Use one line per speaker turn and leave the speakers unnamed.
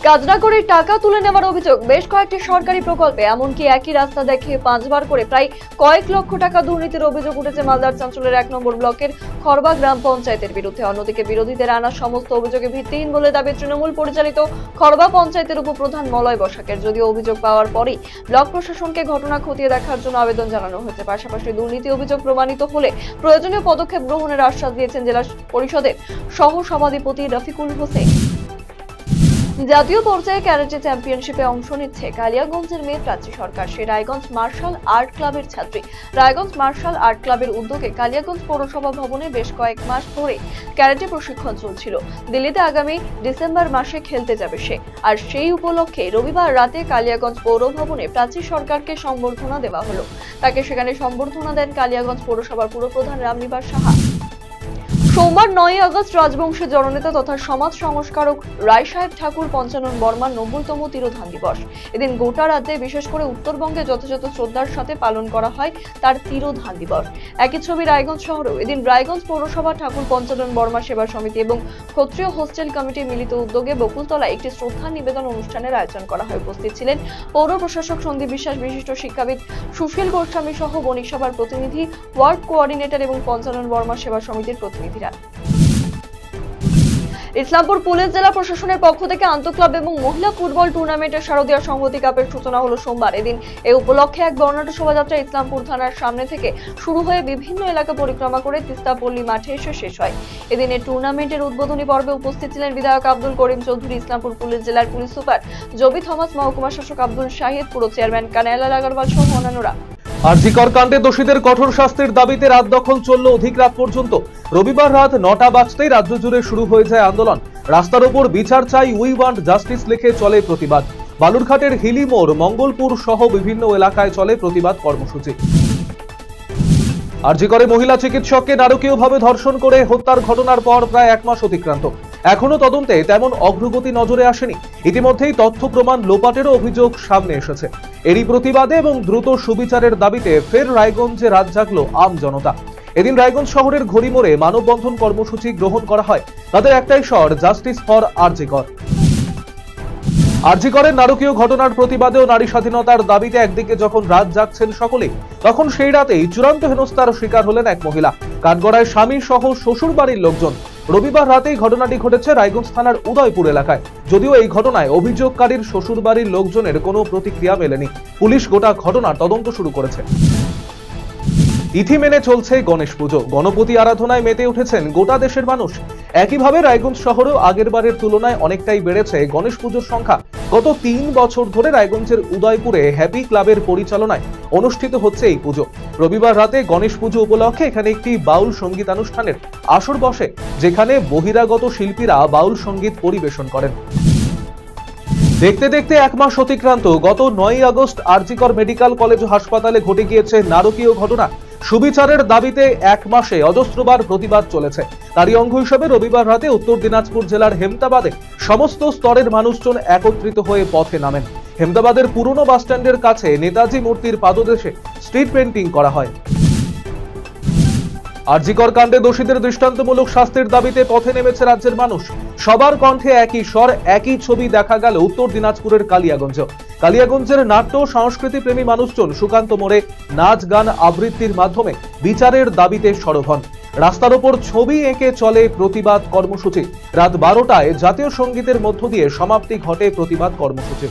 কাজ না করে টাকা তুলে নেওয়ার অভিযোগ বেশ কয়েকটি সরকারি প্রকল্পে, এমনকি একই রাস্তা দেখে 5 বার করে প্রায় কয়েক লক্ষ টাকা দুর্নীতির অভিযোগ উঠেছে মালদার চাঁচলের 1 নম্বর ব্লকের খরবা গ্রাম পঞ্চায়েতের বিরুদ্ধে। অন্যদিকে বিরোধীদের আনা সমস্ত অভিযোগে ভিত্তিহীন বলে দাবি তৃণমূল পরিচালিত খরবা পঞ্চায়েতের উপপ্রধান মলয় বসাকের। যদিও অভিযোগ পাওয়ার পরই ব্লক প্রশাসনকে ঘটনা খতিয়ে দেখার জন্য আবেদন জানানো হয়েছে। পাশাপাশি দুর্নীতি অভিযোগ প্রমাণিত হলে প্রয়োজনীয় পদক্ষেপ গ্রহণের আশ্বাস দিয়েছেন জেলা পরিষদের সহ সভাধিপতি রফিকুল হোসেন। জাতীয় পর্যায়ে ক্যারাটে চ্যাম্পিয়নশিপে অংশ নিচ্ছে কালিয়াগঞ্জের মেয়ে প্রাচী সরকার। সে রায়গঞ্জ মার্শাল আর্ট ক্লাবের ছাত্রী। রায়গঞ্জ মার্শাল আর্ট ক্লাবের উদ্যোগে কালিয়াগঞ্জ পৌরসভা ভবনে বেশ কয়েক মাস ধরে ক্যারাটে প্রশিক্ষণ চলছিল। দিল্লিতে আগামী ডিসেম্বর মাসে খেলতে যাবে সে। আর সেই উপলক্ষে রবিবার রাতে কালিয়াগঞ্জ পৌর ভবনে প্রাচী সরকারকে সম্বর্ধনা দেওয়া হলো। তাকে সেখানে সম্বর্ধনা দেন কালিয়াগঞ্জ পৌরসভার পুরপ্রধান রামনিবাস সাহা। সোমবার 9 আগস্ট রাজবংশের জননেতা তথা সমাজ সংস্কারক রায় সাহেব ঠাকুর পঞ্চানন বর্মার 90তম তিরোধান দিবস। এদিন গোটা রাজ্যে, বিশেষ করে উত্তরবঙ্গে যথাযথ শ্রদ্ধার সাথে পালন করা হয় তার তিরোধান দিবস। একই ছবি রায়গঞ্জ শহরেও। এদিন রায়গঞ্জ পৌরসভা ঠাকুর পঞ্চানন বর্মা সেবা সমিতি এবং ক্ষত্রিয় হোস্টেল কমিটির মিলিত উদ্যোগে বকুলতলায় একটি শ্রদ্ধা নিবেদন অনুষ্ঠানের আয়োজন করা হয়। উপস্থিত ছিলেন পৌর প্রশাসক সন্দীপ বিশ্বাস, বিশিষ্ট শিক্ষাবিদ সুশীল গোস্বামী সহ বণিক সভার প্রতিনিধি, ওয়ার্ড কোঅর্ডিনেটর এবং পঞ্চানন বর্মা সেবা সমিতির প্রতিনিধিরা। ইসলামপুর পুলিশ জেলা প্রশাসনের পক্ষ থেকে আন্তঃক্লাব এবং মহিলা ফুটবল টুর্নামেন্টের শারদীয়া সংহতি কাপের সূচনা হলো সোমবার। এদিন এই উপলক্ষে এক বর্ণাঢ্য শোভাযাত্রা ইসলামপুর থানার সামনে থেকে শুরু হয়ে বিভিন্ন এলাকা পরিক্রমা করে তিস্তাপল্লী মাঠে এসে শেষ হয়। এদিন এই টুর্নামেন্টের উদ্বোধনী পর্বে উপস্থিত ছিলেন বিধায়ক আব্দুল করিম চৌধুরী, ইসলামপুর পুলিশ জেলার পুলিশ সুপার জবি থমাস, মহকুমা শাসক আব্দুল শাহিদ, পুরো চেয়ারম্যান কানাইলাল আগরওয়াল সহ অন্যান্যরা।
আরজিকর কাণ্ডে দোষীদের কঠোর শাস্তির দাবিতে রাত দখল চলল অধিক রাত পর্যন্ত। রবিবার রাত 9টা বাজতেই রাজ্য জুড়ে শুরু হয়ে যায় আন্দোলন। রাস্তার ওপর বিচার চাই, উই ওয়ান্ট জাস্টিস লিখে চলে প্রতিবাদ। বালুরঘাটের হিলি মোড়, মঙ্গলপুর সহ বিভিন্ন এলাকায় চলে প্রতিবাদ কর্মসূচি। আরজিকরে মহিলা চিকিৎসককে নারকীয়ভাবে ধর্ষণ করে হত্যার ঘটনার পর প্রায় 1 মাস অতিক্রান্ত। এখনো তদন্তে তেমন অগ্রগতি নজরে আসেনি। ইতিমধ্যেই তথ্য প্রমাণ লোপাটেরও অভিযোগ সামনে এসেছে। এরই প্রতিবাদে এবং দ্রুত সুবিচারের দাবিতে ফের রায়গঞ্জে রাত জাগল আম জনতা। এদিন রায়গঞ্জ শহরের ঘড়িমোড়ে মানববন্ধন কর্মসূচি গ্রহণ করা হয়। তাদের একটাই স্বর, জাস্টিস ফর আরজিকর। আরজিকরের নারকীয় ঘটনার প্রতিবাদে ও নারী স্বাধীনতার দাবিতে একদিকে যখন রাত জাগছেন সকলেই, তখন সেই রাতেই চূড়ান্ত হেনস্থার শিকার হলেন এক মহিলা। কাঠগড়ায় স্বামী সহ শ্বশুর বাড়ির লোকজন। রবিবার রাতেই ঘটনাটি ঘটেছে রায়গঞ্জ থানার উদয়পুর এলাকায়। যদিও এই ঘটনায় অভিযোগকারীর শ্বশুর বাড়ির লোকজনের কোনো প্রতিক্রিয়া মেলেনি। পুলিশ গোটা ঘটনার তদন্ত শুরু করেছে। তিথি মেনে চলছে গণেশ পুজো। গণপতি আরাধনায় মেতে উঠেছেন গোটা দেশের মানুষ। একইভাবে রায়গঞ্জ শহরেও আগের বারের তুলনায় অনেকটাই বেড়েছে গণেশ পুজোর সংখ্যা। গত 3 বছর ধরে রায়গঞ্জের উদয়পুরে হ্যাপি ক্লাবের পরিচালনায় অনুষ্ঠিত হচ্ছে এই পুজো। রবিবার রাতে গণেশ পুজো উপলক্ষে এখানে একটি বাউল সঙ্গীতানুষ্ঠানের আসর বসে, যেখানে বহিরাগত শিল্পীরা বাউল সঙ্গীত পরিবেশন করেন। দেখতে দেখতে 1 মাস অতিক্রান্ত। গত 9 আগস্ট আরজিকর মেডিকেল কলেজ ও হাসপাতালে ঘটে গিয়েছে নারকীয় ঘটনা। সুবিচারের দাবিতে 1 মাসে অজস্রবার প্রতিবাদ চলেছে। তারই অঙ্গ হিসেবে রবিবার রাতে উত্তর দিনাজপুর জেলার হেমতাবাদে সমস্ত স্তরের মানুষজন একত্রিত হয়ে পথে নামেন। হেমতাবাদের পুরনো বাসস্ট্যান্ডের কাছে নেতাজি মূর্তির পাদদেশে স্ট্রিট পেইন্টিং করা হয়। আরজিকর কাণ্ডে দোষীদের দৃষ্টান্তমূলক শাস্তির দাবিতে পথে নেমেছে রাজ্যের মানুষ। সবার কণ্ঠে একই স্বর, একই ছবি দেখা গেল উত্তর দিনাজপুরের কালিয়াগঞ্জ। কালিয়াগঞ্জের নাট্য সংস্কৃতি প্রেমী মানুষজন সুকান্ত মোড়ে নাচ গান আবৃত্তির মাধ্যমে বিচারের দাবিতে সরব হন। রাস্তার ওপর ছবি এঁকে চলে প্রতিবাদ কর্মসূচি। রাত 12টায় জাতীয় সঙ্গীতের মধ্য দিয়ে সমাপ্তি ঘটে প্রতিবাদ কর্মসূচি।